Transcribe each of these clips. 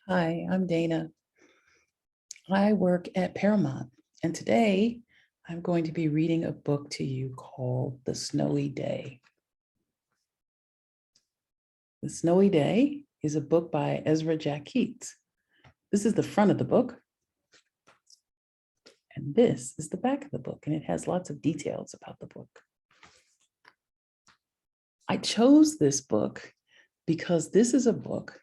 Hi, I'm Dana. I work at Paramount, and today I'm going to be reading a book to you called The Snowy Day. The Snowy Day is a book by Ezra Keats. This is the front of the book, and this is the back of the book, and it has lots of details about the book. I chose this book because this is a book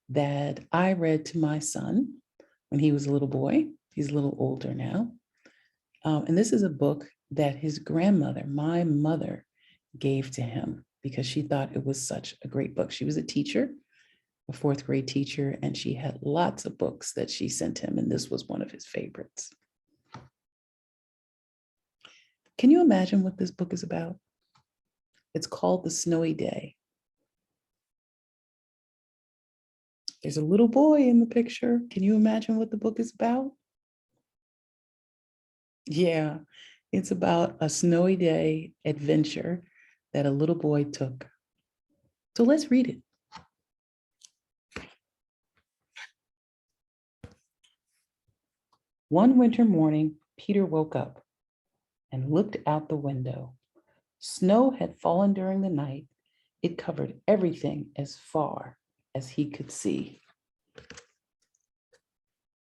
that I read to my son when he was a little boy. He's a little older now. And this is a book that his grandmother, my mother, gave to him because she thought it was such a great book. She was a teacher, a fourth grade teacher, and she had lots of books that she sent him, and this was one of his favorites. Can you imagine what this book is about? It's called The Snowy Day. There's a little boy in the picture. Can you imagine what the book is about? Yeah, it's about a snowy day adventure that a little boy took. So let's read it. One winter morning, Peter woke up and looked out the window. Snow had fallen during the night. It covered everything as far as he could see.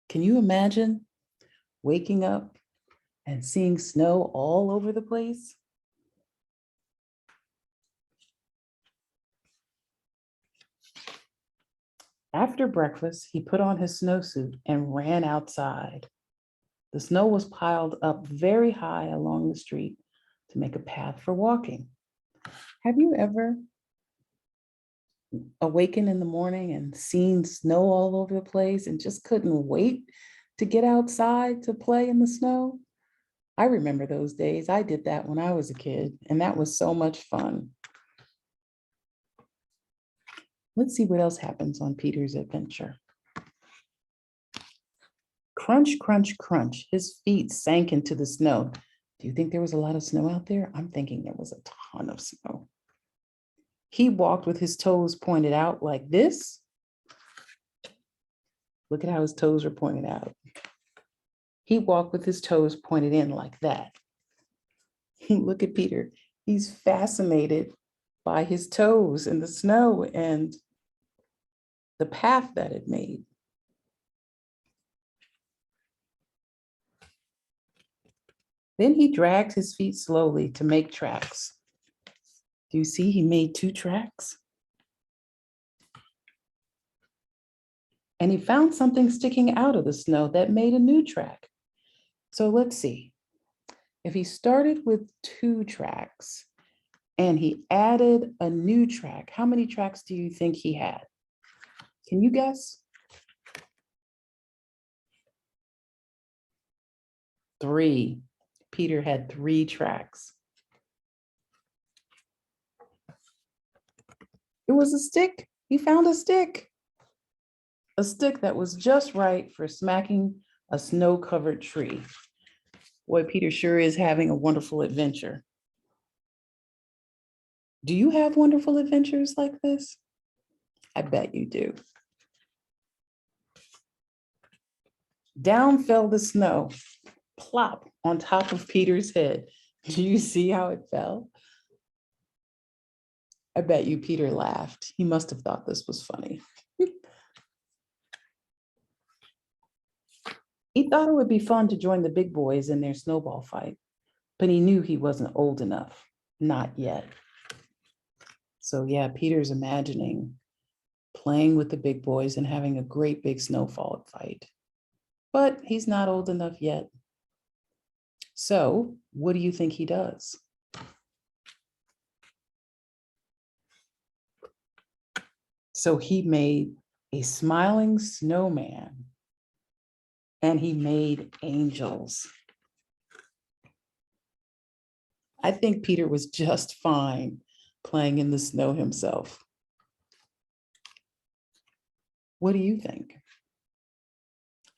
Can you imagine waking up and seeing snow all over the place? After breakfast, he put on his snowsuit and ran outside. The snow was piled up very high along the street to make a path for walking. Have you ever awakened in the morning and seen snow all over the place and just couldn't wait to get outside to play in the snow? I remember those days. I did that when I was a kid, and that was so much fun. Let's see what else happens on Peter's adventure. Crunch, crunch, crunch. His feet sank into the snow. Do you think there was a lot of snow out there? I'm thinking there was a ton of snow. He walked with his toes pointed out like this. Look at how his toes are pointed out. He walked with his toes pointed in like that. Look at Peter. He's fascinated by his toes in the snow and the path that it made. Then he dragged his feet slowly to make tracks. Do you see he made 2 tracks? And he found something sticking out of the snow that made a new track. So let's see. If he started with 2 tracks and he added a new track, how many tracks do you think he had? Can you guess? 3. Peter had 3 tracks. It was a stick. He found a stick that was just right for smacking a snow-covered tree. Boy, Peter sure is having a wonderful adventure. Do you have wonderful adventures like this? I bet you do. Down fell the snow, plop, on top of Peter's head. Do you see how it fell? I bet you Peter laughed. He must have thought this was funny. He thought it would be fun to join the big boys in their snowball fight, but he knew he wasn't old enough, not yet. So yeah, Peter's imagining playing with the big boys and having a great big snowball fight, but he's not old enough yet. So what do you think he does? So he made a smiling snowman and he made angels. I think Peter was just fine playing in the snow himself. What do you think?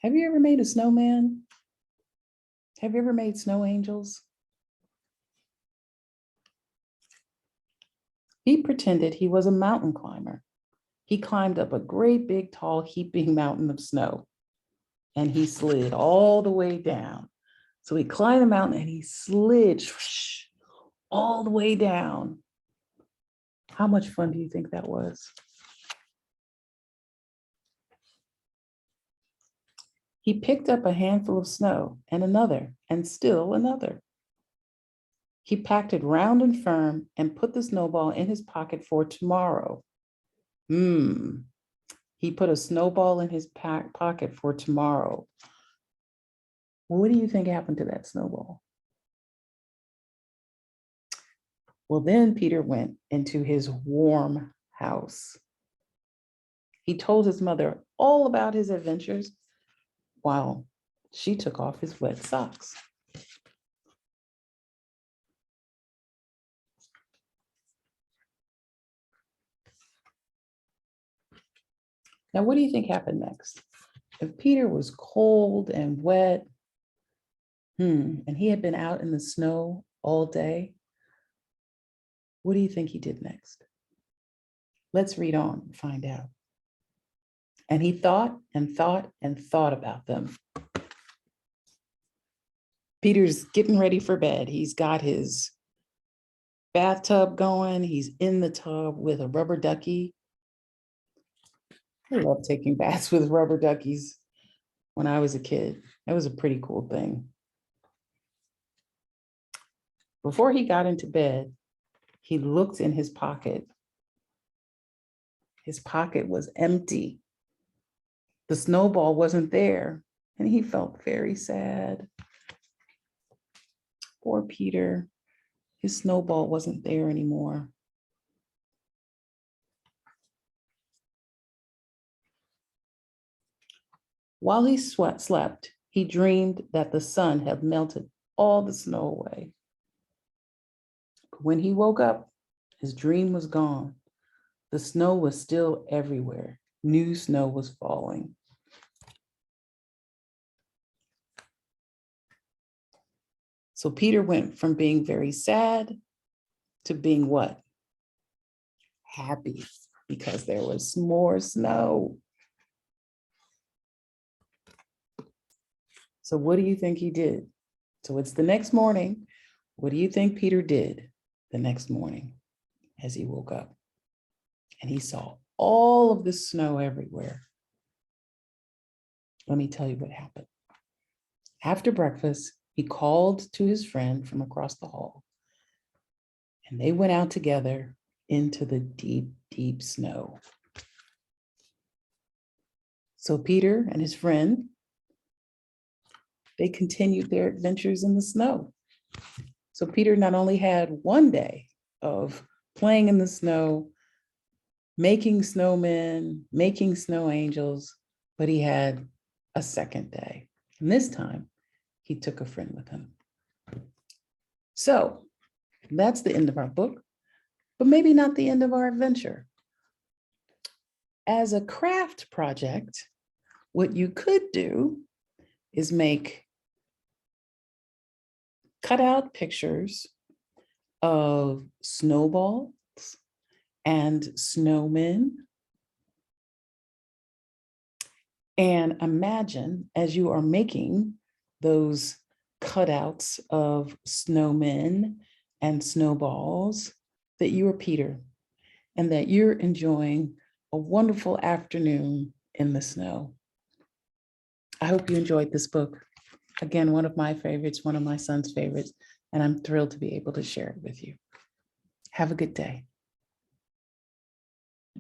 Have you ever made a snowman? Have you ever made snow angels? He pretended he was a mountain climber. He climbed up a great big tall heaping mountain of snow and he slid all the way down. So he climbed the mountain and he slid all the way down. How much fun do you think that was? He picked up a handful of snow and another and still another. He packed it round and firm and put the snowball in his pocket for tomorrow. He put a snowball in his pocket for tomorrow. What do you think happened to that snowball? Well, then Peter went into his warm house. He told his mother all about his adventures while she took off his wet socks. Now, what do you think happened next? If Peter was cold and wet, and he had been out in the snow all day, what do you think he did next? Let's read on and find out. And he thought and thought and thought about them. Peter's getting ready for bed. He's got his bathtub going. He's in the tub with a rubber ducky. I love taking baths with rubber duckies when I was a kid. That was a pretty cool thing. Before he got into bed, he looked in his pocket. His pocket was empty. The snowball wasn't there, and he felt very sad. Poor Peter, his snowball wasn't there anymore. While he slept, he dreamed that the sun had melted all the snow away. But when he woke up, his dream was gone. The snow was still everywhere. New snow was falling. So Peter went from being very sad to being what? Happy, because there was more snow. So what do you think he did? So it's the next morning. What do you think Peter did the next morning as he woke up? And he saw all of the snow everywhere. Let me tell you what happened. After breakfast, he called to his friend from across the hall, and they went out together into the deep, deep snow. So Peter and his friend, they continued their adventures in the snow. So Peter not only had one day of playing in the snow, making snowmen, making snow angels, but he had a second day. And this time, he took a friend with him. So that's the end of our book, but maybe not the end of our adventure. As a craft project, what you could do is make cutout pictures of snowballs and snowmen. And imagine as you are making those cutouts of snowmen and snowballs that you are Peter and that you're enjoying a wonderful afternoon in the snow. I hope you enjoyed this book. Again, one of my favorites, one of my son's favorites, and I'm thrilled to be able to share it with you. Have a good day.